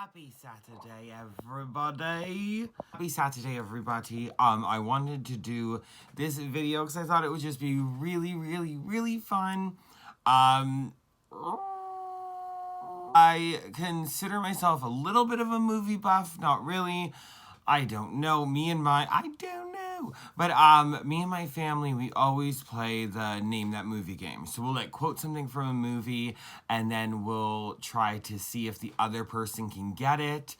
Happy Saturday, everybody. Happy Saturday, everybody. I wanted to do this video because I thought it would just be really fun. I consider myself a little bit of a movie buff, not really. I don't know. I don't know. But me and my family, we always play the Name That Movie game. So we'll like quote something from a movie and then we'll try to see if the other person can get it.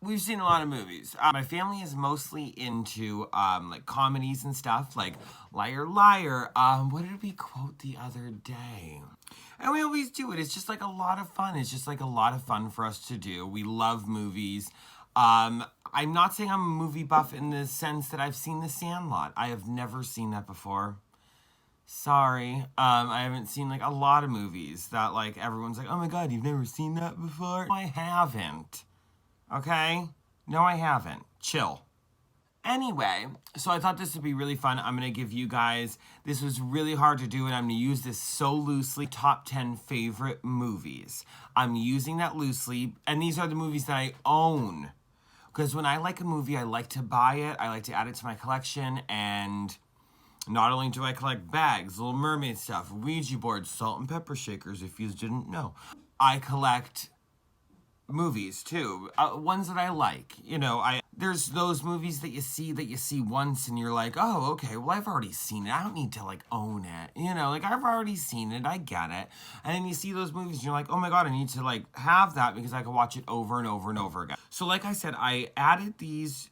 We've seen a lot of movies. My family is mostly into like comedies and stuff, like Liar Liar. What did we quote the other day? And we always do it. It's just like a lot of fun. It's just like a lot of fun for us to do. We love movies. I'm not saying I'm a movie buff in the sense that I've seen The Sandlot. I have never seen that before. Sorry. I haven't seen like a lot of movies that like everyone's like, oh my god, you've never seen that before? No, I haven't. Okay? No, I haven't. Chill. Anyway, so I thought this would be really fun. I'm going to give you guys, this was really hard to do and I'm going to use this so loosely, top 10 favorite movies. I'm using that loosely, and these are the movies that I own. Because when I like a movie, I like to buy it, I like to add it to my collection, and not only do I collect bags, Little Mermaid stuff, Ouija boards, salt and pepper shakers, if you didn't know. I collect movies too, ones that I like. You know, there's those movies that you see once and you're like, oh, okay, well, I've already seen it. I don't need to like own it. You know, like I've already seen it. I get it. And then you see those movies and you're like, oh my god, I need to like have that because I can watch it over and over and over again. So like I said, I added these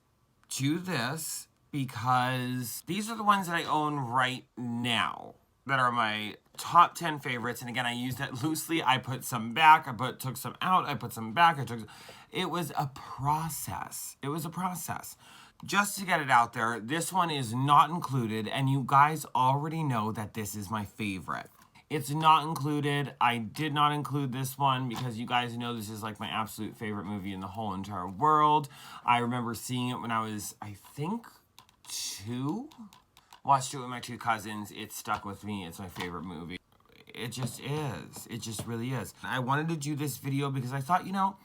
to this because these are the ones that I own right now that are my top 10 favorites. And again, I used that loosely. I put some back, took some out, I put some back, it was a process. It was a process. Just to get it out there, this one is not included, and you guys already know that this is my favorite. It's not included. I did not include this one because you guys know this is like my absolute favorite movie in the whole entire world. I remember seeing it when I was, I think, 2. Watched it with my 2 cousins. It stuck with me. It's my favorite movie. It just is. It just really is. I wanted to do this video because I thought, you know,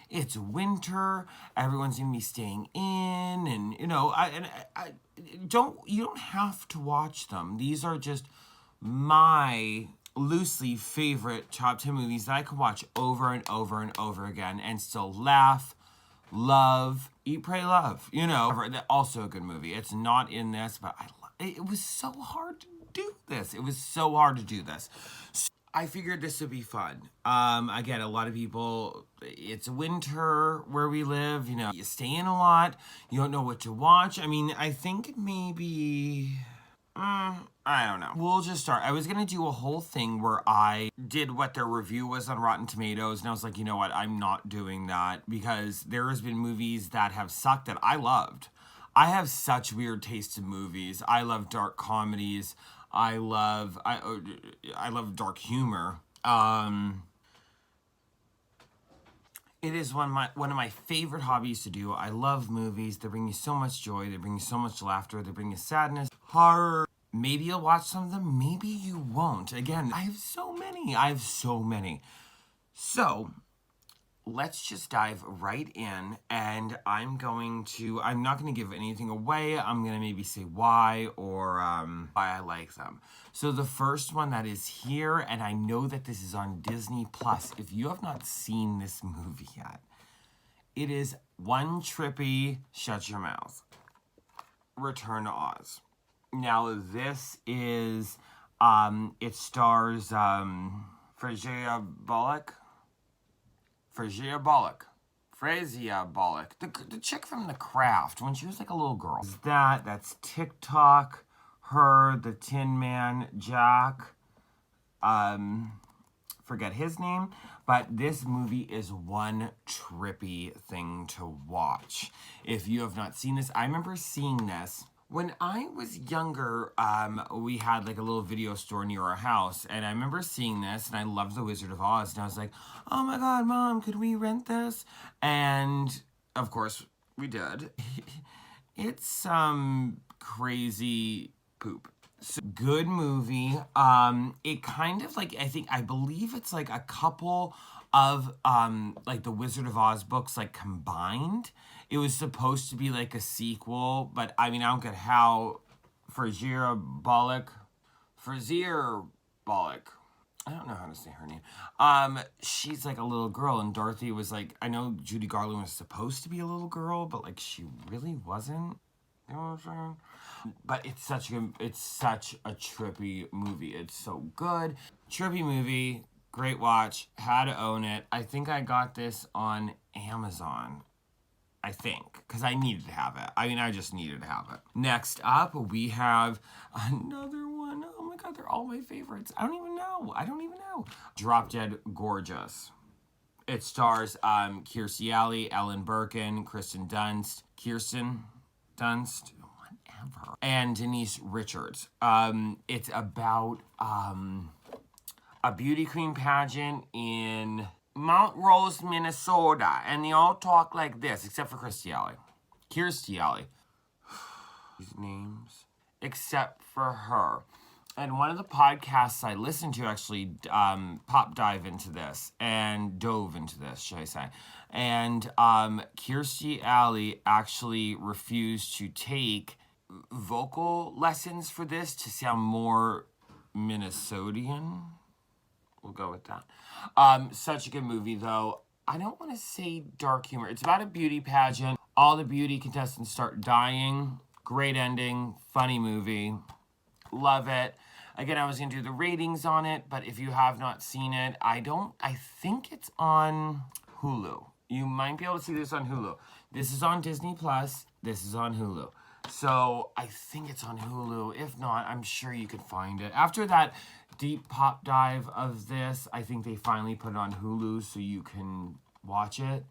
it's winter. Everyone's gonna be staying in, and you know, you don't have to watch them. These are just my loosely favorite top 10 movies that I could watch over and over and over again and still laugh, love, eat, pray, love. You know, also a good movie. It's not in this, but it was so hard to do this. It was so hard to do this. So I figured this would be fun. Again, a lot of people, it's winter where we live, you know, you stay in a lot, you don't know what to watch. I mean, I think maybe, I don't know. We'll just start. I was going to do a whole thing where I did what their review was on Rotten Tomatoes, and I was like, you know what, I'm not doing that because there has been movies that have sucked that I loved. I have such weird tastes in movies. I love dark comedies. I love dark humor. It is one of my favorite hobbies to do. I love movies. They bring you so much joy. They bring you so much laughter. They bring you sadness, horror. Maybe you'll watch some of them. Maybe you won't. Again, I have so many. So let's just dive right in, and I'm not going to give anything away. I'm going to maybe say why or why I like them. So the first one that is here, and I know that this is on Disney Plus. If you have not seen this movie yet, it is One Trippy, Shut Your Mouth, Return to Oz. Now this is, it stars Frasier Bullock. The chick from The Craft, when she was like a little girl. That's TikTok, her, the Tin Man, Jack, forget his name, but this movie is one trippy thing to watch. If you have not seen this, I remember seeing this when I was younger. We had like a little video store near our house, and I remember seeing this, and I loved The Wizard of Oz, and I was like, oh my god, Mom, could we rent this? And of course we did. It's some crazy poop. So, good movie. It kind of like, I believe it's like a couple of like the Wizard of Oz books like combined. It was supposed to be like a sequel, but I mean I don't get how Frazier Bullock, I don't know how to say her name. She's like a little girl, and Dorothy was like, I know Judy Garland was supposed to be a little girl, but like she really wasn't. You know what I'm saying? But it's such a trippy movie. It's so good. Trippy movie, great watch. Had to own it. I think I got this on Amazon. I think, because I needed to have it. I mean, I just needed to have it. Next up, we have another one. Oh my god, they're all my favorites. I don't even know. Drop Dead Gorgeous. It stars Kirstie Alley, Ellen Birkin, Kirsten Dunst, whatever, and Denise Richards. It's about a beauty queen pageant in Mount Rose, Minnesota, and they all talk like this, except for Kirstie Alley. These names, except for her. And one of the podcasts I listened to actually dove into this, should I say. And Kirstie Alley actually refused to take vocal lessons for this to sound more Minnesotan. We'll go with that. Such a good movie, though. I don't want to say dark humor. It's about a beauty pageant. All the beauty contestants start dying. Great ending. Funny movie. Love it. Again, I was going to do the ratings on it, but if you have not seen it, I think it's on Hulu. You might be able to see this on Hulu. This is on Disney+. This is on Hulu. So I think it's on Hulu. If not, I'm sure you could find it. After that deep pop dive of this, I think they finally put it on Hulu so you can watch it.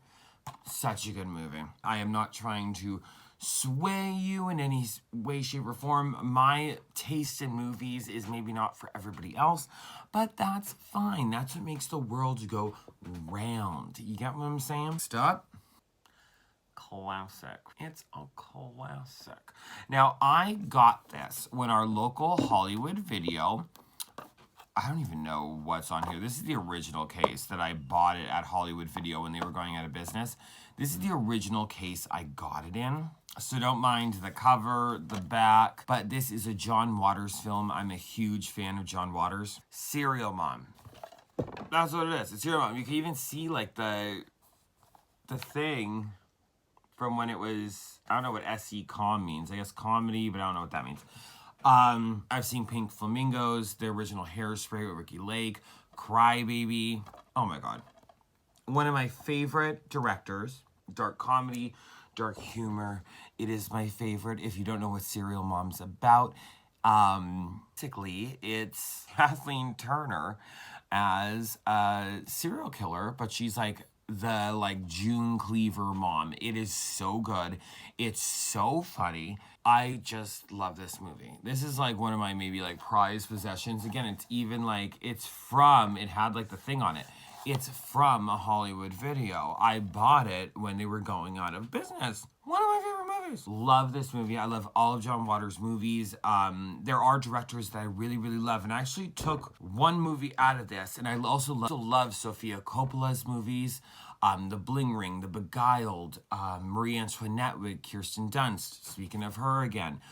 Such a good movie. I am not trying to sway you in any way, shape, or form. My taste in movies is maybe not for everybody else, but that's fine. That's what makes the world go round. You get what I'm saying? Stop. Classic. It's a classic. Now, I got this when our local Hollywood Video, I don't even know what's on here. This is the original case that I bought it at Hollywood Video when they were going out of business. This is the original case I got it in. So don't mind the cover, the back, but this is a John Waters film. I'm a huge fan of John Waters. Serial Mom. That's what it is. It's Serial Mom. You can even see like the thing from when it was, I don't know what SE com means. I guess comedy, but I don't know what that means. I've seen Pink Flamingos, the original Hairspray with Ricky Lake, Cry Baby. Oh my god. One of my favorite directors. Dark comedy, dark humor. It is my favorite. If you don't know what Serial Mom's about, basically it's Kathleen Turner as a serial killer, but she's like the June Cleaver mom. It is so good. It's so funny. I just love this movie. This is like one of my maybe prized possessions. Again, it's even it had the thing on it. It's from a Hollywood Video. I bought it when they were going out of business. One of my favorite movies. Love this movie. I love all of John Waters' movies. There are directors that I really, really love. And I actually took one movie out of this. And I also love Sofia Coppola's movies. The Bling Ring, The Beguiled, Marie Antoinette with Kirsten Dunst. Speaking of her again.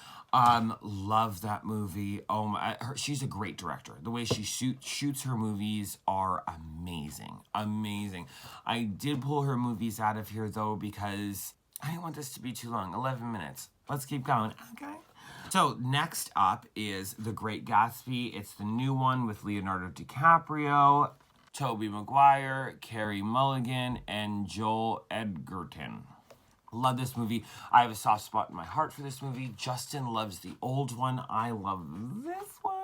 Love that movie. Oh my, she's a great director. The way she shoots her movies are amazing. Amazing. I did pull her movies out of here though because I didn't want this to be too long. 11 minutes. Let's keep going. Okay. So next up is The Great Gatsby. It's the new one with Leonardo DiCaprio, Tobey Maguire, Carey Mulligan, and Joel Edgerton. Love this movie. I have a soft spot in my heart for this movie. Justin loves the old one. I love this one.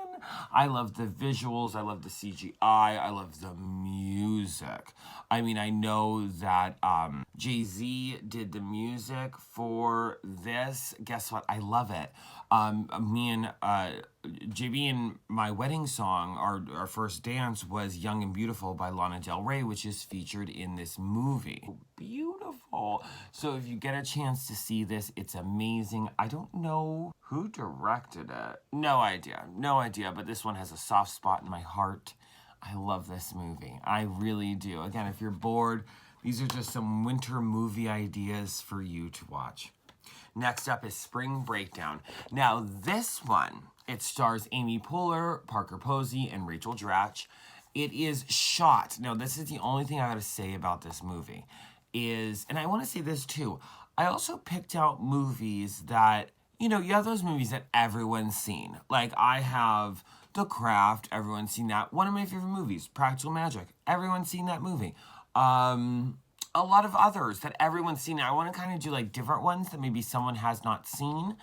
I love the visuals. I love the CGI. I love the music. I mean, I know that Jay-Z did the music for this. Guess what? I love it. Me and JB and my wedding song, our first dance was Young and Beautiful by Lana Del Rey, which is featured in this movie. Beautiful. So if you get a chance to see this, it's amazing. I don't know who directed it. No idea, but this one has a soft spot in my heart. I love this movie. I really do. Again, if you're bored, these are just some winter movie ideas for you to watch. Next up is Spring Breakdown. Now, this one, it stars Amy Poehler, Parker Posey, and Rachel Dratch. It is shot. Now, this is the only thing I gotta say about this movie is, and I want to say this too, I also picked out movies that, you know, you have those movies that everyone's seen. Like, I have The Craft, everyone's seen that. One of my favorite movies, Practical Magic, everyone's seen that movie. A lot of others that everyone's seen. I want to kind of do like different ones that maybe someone has not seen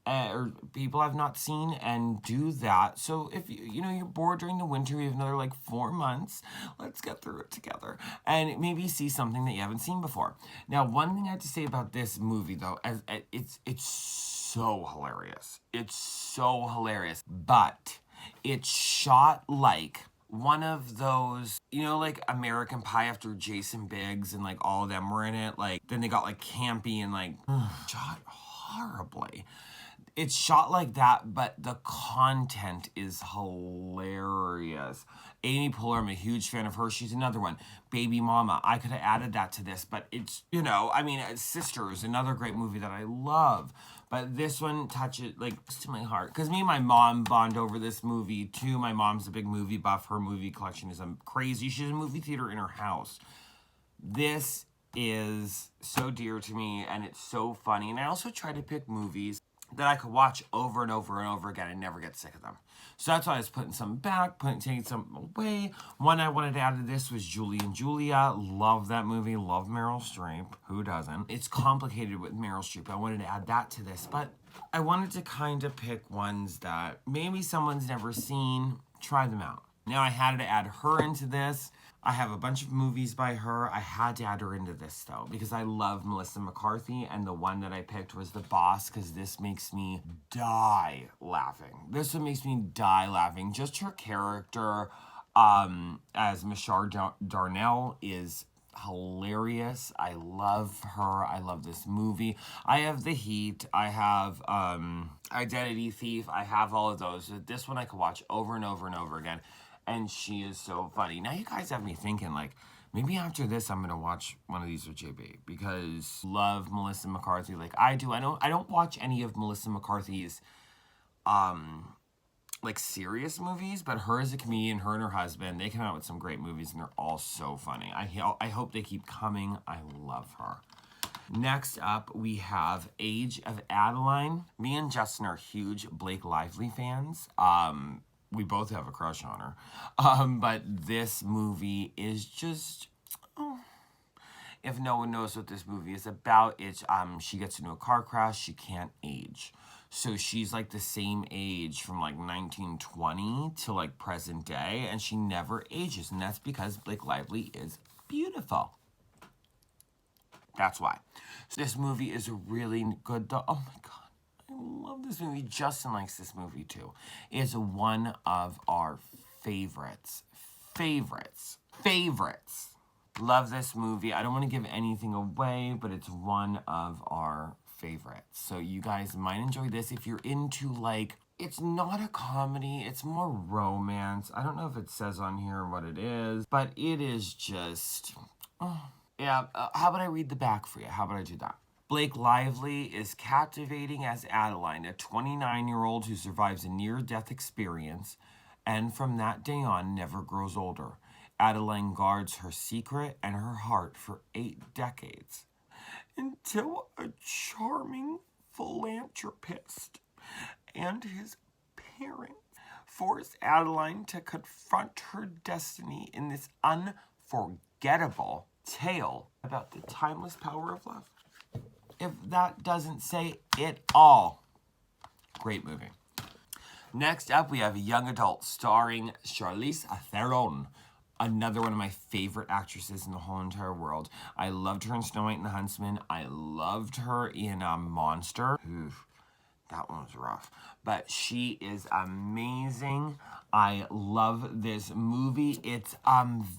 or people have not seen and do that. So if you know you're bored during the winter, you have another like 4 months, let's get through it together and maybe see something that you haven't seen before. Now, one thing I have to say about this movie though, as it's so hilarious. It's so hilarious, but it's shot like one of those, you know, like American Pie after Jason Biggs and like all of them were in it. Like, then they got like campy and like shot horribly. It's shot like that, but the content is hilarious. Amy Poehler, I'm a huge fan of her. She's another one. Baby Mama. I could have added that to this, but it's, you know, I mean, Sisters, another great movie that I love. But this one touches, like, to my heart. Because me and my mom bond over this movie, too. My mom's a big movie buff. Her movie collection is crazy. She has a movie theater in her house. This is so dear to me, and it's so funny. And I also try to pick movies that I could watch over and over and over again and never get sick of them. So that's why I was putting some back, taking some away. One I wanted to add to this was Julie and Julia. Love that movie. Love Meryl Streep. Who doesn't? It's complicated with Meryl Streep. I wanted to add that to this, but I wanted to kind of pick ones that maybe someone's never seen. Try them out. Now, I had to add her into this. I have a bunch of movies by her. I had to add her into this, though, because I love Melissa McCarthy, and the one that I picked was The Boss, because this makes me die laughing. This one makes me die laughing. Just her character as Michelle Darnell is hilarious. I love her. I love this movie. I have The Heat. I have Identity Thief. I have all of those. This one I could watch over and over and over again. And she is so funny. Now you guys have me thinking, like, maybe after this I'm going to watch one of these with JB. Because love Melissa McCarthy like I do. I don't watch any of Melissa McCarthy's, like, serious movies. But her as a comedian, her and her husband, they come out with some great movies. And they're all so funny. I hope they keep coming. I love her. Next up, we have Age of Adaline. Me and Justin are huge Blake Lively fans. We both have a crush on her. But this movie is just, if no one knows what this movie is about, it's, she gets into a car crash, she can't age. So she's like the same age from like 1920 to like present day, and she never ages. And that's because Blake Lively is beautiful. That's why. So this movie is really good though. Oh my God. I love this movie. Justin likes this movie too. It's one of our favorites. Love this movie. I don't want to give anything away, but it's one of our favorites. So you guys might enjoy this if you're into, like, it's not a comedy. It's more romance. I don't know if it says on here what it is, but it is just, yeah. How about I read the back for you? How about I do that? Blake Lively is captivating as Adaline, a 29-year-old who survives a near-death experience and from that day on never grows older. Adaline guards her secret and her heart for 8 decades until a charming philanthropist and his parents force Adaline to confront her destiny in this unforgettable tale about the timeless power of love. If that doesn't say it all. Great movie. Next up, we have Young Adult starring Charlize Theron. Another one of my favorite actresses in the whole entire world. I loved her in Snow White and the Huntsman. I loved her in Monster. Oof, that one was rough. But she is amazing. I love this movie. It's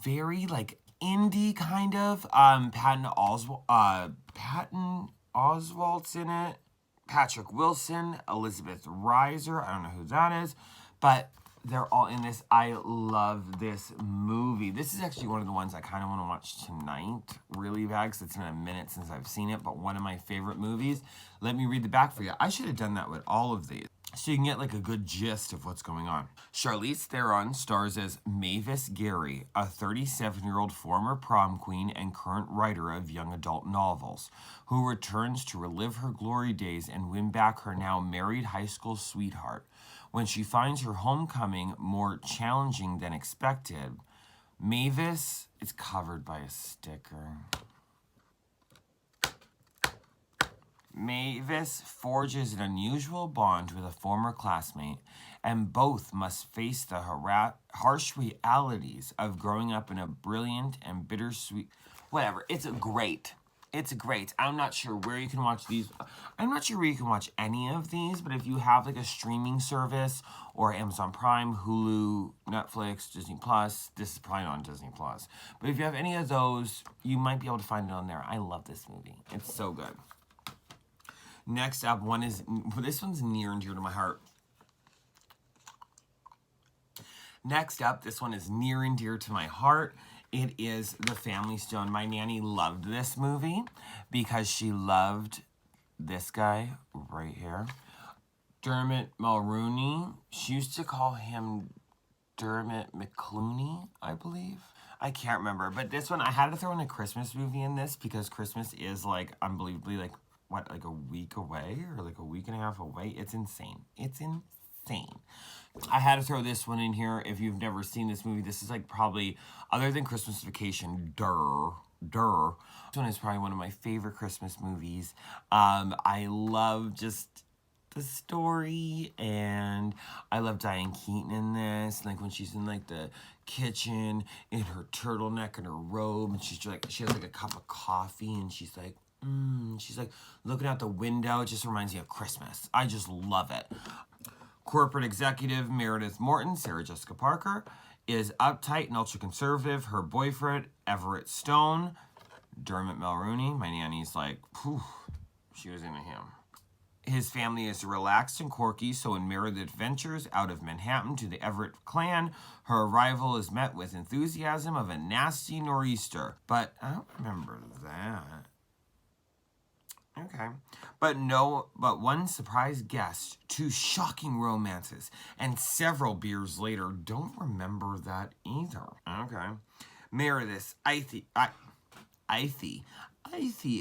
very like indie kind of. Patton Oswalt's in it. Patrick Wilson, Elizabeth Reiser, I don't know who that is, but they're all in this. I love this movie. This is actually one of the ones I kind of want to watch tonight really bad because it's been a minute since I've seen it, but one of my favorite movies. Let me read the back for you. I should have done that with all of these so you can get like a good gist of what's going on. Charlize Theron stars as Mavis Gary, a 37-year-old former prom queen and current writer of young adult novels, who returns to relive her glory days and win back her now married high school sweetheart. When she finds her homecoming more challenging than expected, Mavis is covered by a sticker. Mavis forges an unusual bond with a former classmate, and both must face the harsh realities of growing up in a brilliant and bittersweet... Whatever. It's great. It's great. I'm not sure where you can watch these. I'm not sure where you can watch any of these, but if you have like a streaming service or Amazon Prime, Hulu, Netflix, Disney Plus, this is probably not on Disney Plus. But if you have any of those, you might be able to find it on there. I love this movie. It's so good. Next up, this one's near and dear to my heart. Next up, this one is near and dear to my heart. It is The Family Stone. My nanny loved this movie because she loved this guy right here. Dermot Mulroney. She used to call him Dermot McClooney, I believe. I can't remember. But this one, I had to throw in a Christmas movie in this because Christmas is like unbelievably like a week away or like a week and a half away. It's insane. It's insane. I had to throw this one in here. If you've never seen this movie, this is like probably, other than Christmas Vacation, This one is probably one of my favorite Christmas movies. I love just the story, and I love Diane Keaton in this. Like when she's in like the kitchen in her turtleneck and her robe, and she has like a cup of coffee, and she's like looking out the window. It just reminds me of Christmas. I just love it. Corporate executive Meredith Morton, Sarah Jessica Parker, is uptight and ultra-conservative. Her boyfriend, Everett Stone, Dermot Mulroney, my nanny's like, whew, she was into him. His family is relaxed and quirky, so when Meredith ventures out of Manhattan to the Everett clan, her arrival is met with enthusiasm of a nasty nor'easter. But I don't remember that. Okay. But one surprise guest, two shocking romances, and several beers later, don't remember that either. Okay. Meredith's icy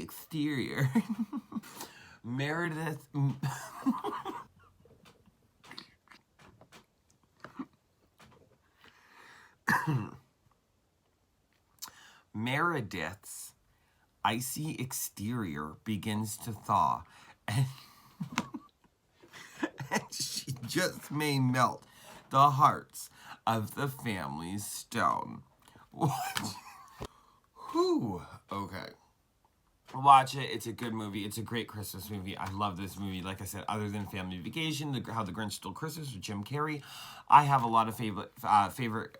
exterior. Meredith... Meredith's icy exterior begins to thaw, and, and she just may melt the hearts of the family stone. What? Whew. Okay. Watch it. It's a good movie. It's a great Christmas movie. I love this movie. Like I said, other than Family Vacation, How the Grinch Stole Christmas with Jim Carrey, I have a lot of favorite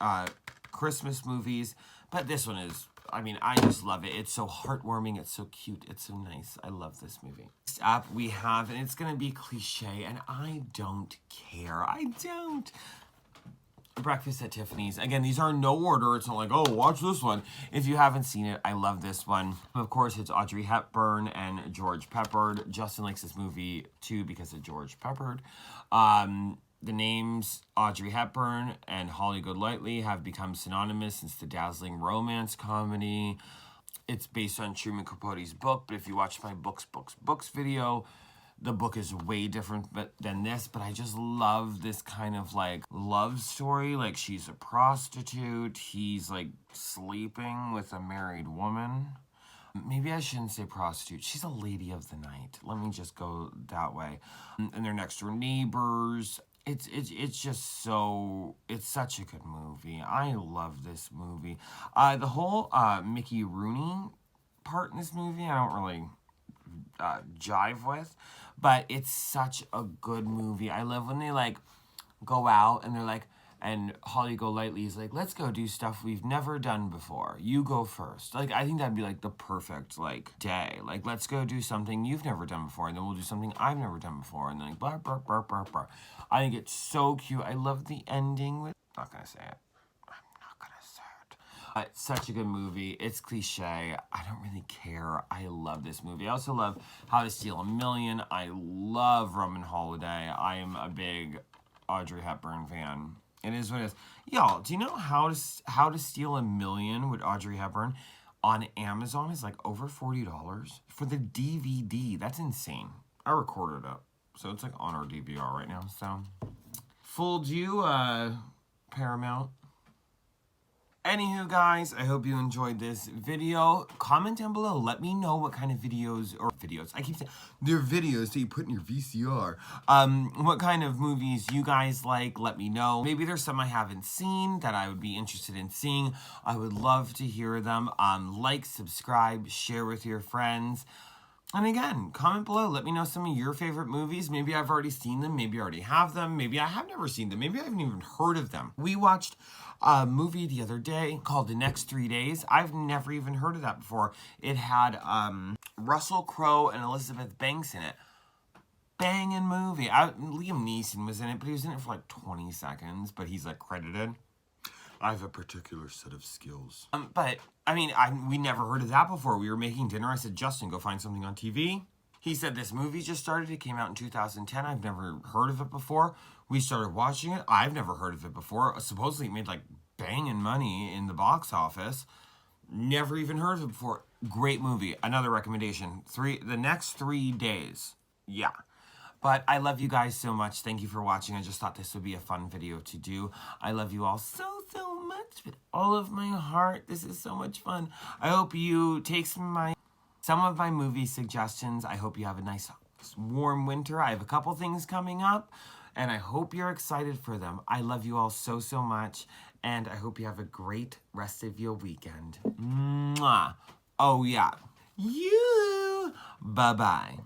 Christmas movies, but this one is, I mean, I just love it. It's so heartwarming. It's so cute. It's so nice. I love this movie. Next up, we have, and it's going to be cliche, and I don't care. I don't. Breakfast at Tiffanys. Again, these are in no order. It's not like, oh, watch this one. If you haven't seen it, I love this one. Of course, it's Audrey Hepburn and George Peppard. Justin likes this movie, too, because of George Peppard. The names Audrey Hepburn and Holly Golightly have become synonymous since the dazzling romance comedy. It's based on Truman Capote's book, but if you watch my books video, the book is way different than this, but I just love this kind of like love story. Like she's a prostitute. He's like sleeping with a married woman. Maybe I shouldn't say prostitute. She's a lady of the night. Let me just go that way. And they're next door neighbors. It's just so, it's such a good movie. I love this movie. The whole Mickey Rooney part in this movie, I don't really jive with, but it's such a good movie. I love when they like go out and they're like, And Holly Golightly is like, let's go do stuff we've never done before. You go first. Like, I think that'd be like the perfect like day. Like, let's go do something you've never done before, and then we'll do something I've never done before, and then like blah blah blah blah blah. I think it's so cute. I love the ending with. Not gonna say it. Not gonna say it. It's such a good movie. It's cliche. I don't really care. I love this movie. I also love How to Steal a Million. I love Roman Holiday. I am a big Audrey Hepburn fan. It is what it is. Y'all, do you know How to Steal a Million with Audrey Hepburn on Amazon is like over $40 for the DVD. That's insane. I recorded it. So it's like on our DVR right now. So fooled you, Paramount. Anywho, guys, I hope you enjoyed this video. Comment down below. Let me know what kind of videos, I keep saying, they're videos that you put in your VCR. What kind of movies you guys like. Let me know. Maybe there's some I haven't seen that I would be interested in seeing. I would love to hear them. Like, subscribe, share with your friends. And again, comment below. Let me know some of your favorite movies. Maybe I've already seen them. Maybe I already have them. Maybe I have never seen them. Maybe I haven't even heard of them. We watched a movie the other day called The Next 3 Days. I've never even heard of that before. It had Russell Crowe and Elizabeth Banks in it. Banging movie. Liam Neeson was in it, but he was in it for like 20 seconds, but he's like credited. I have a particular set of skills. But, I mean, we never heard of that before. We were making dinner. I said, Justin, go find something on TV. He said, this movie just started. It came out in 2010. I've never heard of it before. We started watching it. I've never heard of it before. Supposedly it made, like, banging money in the box office. Never even heard of it before. Great movie. Another recommendation. The Next 3 Days. Yeah. But I love you guys so much. Thank you for watching. I just thought this would be a fun video to do. I love you all so much with all of my heart. This is so much fun. I hope you take some of my movie suggestions. I hope you have a nice warm winter. I have a couple things coming up, and I hope you're excited for them. I love you all so much, and I hope you have a great rest of your weekend. Mwah. Oh, yeah. You. Bye-bye.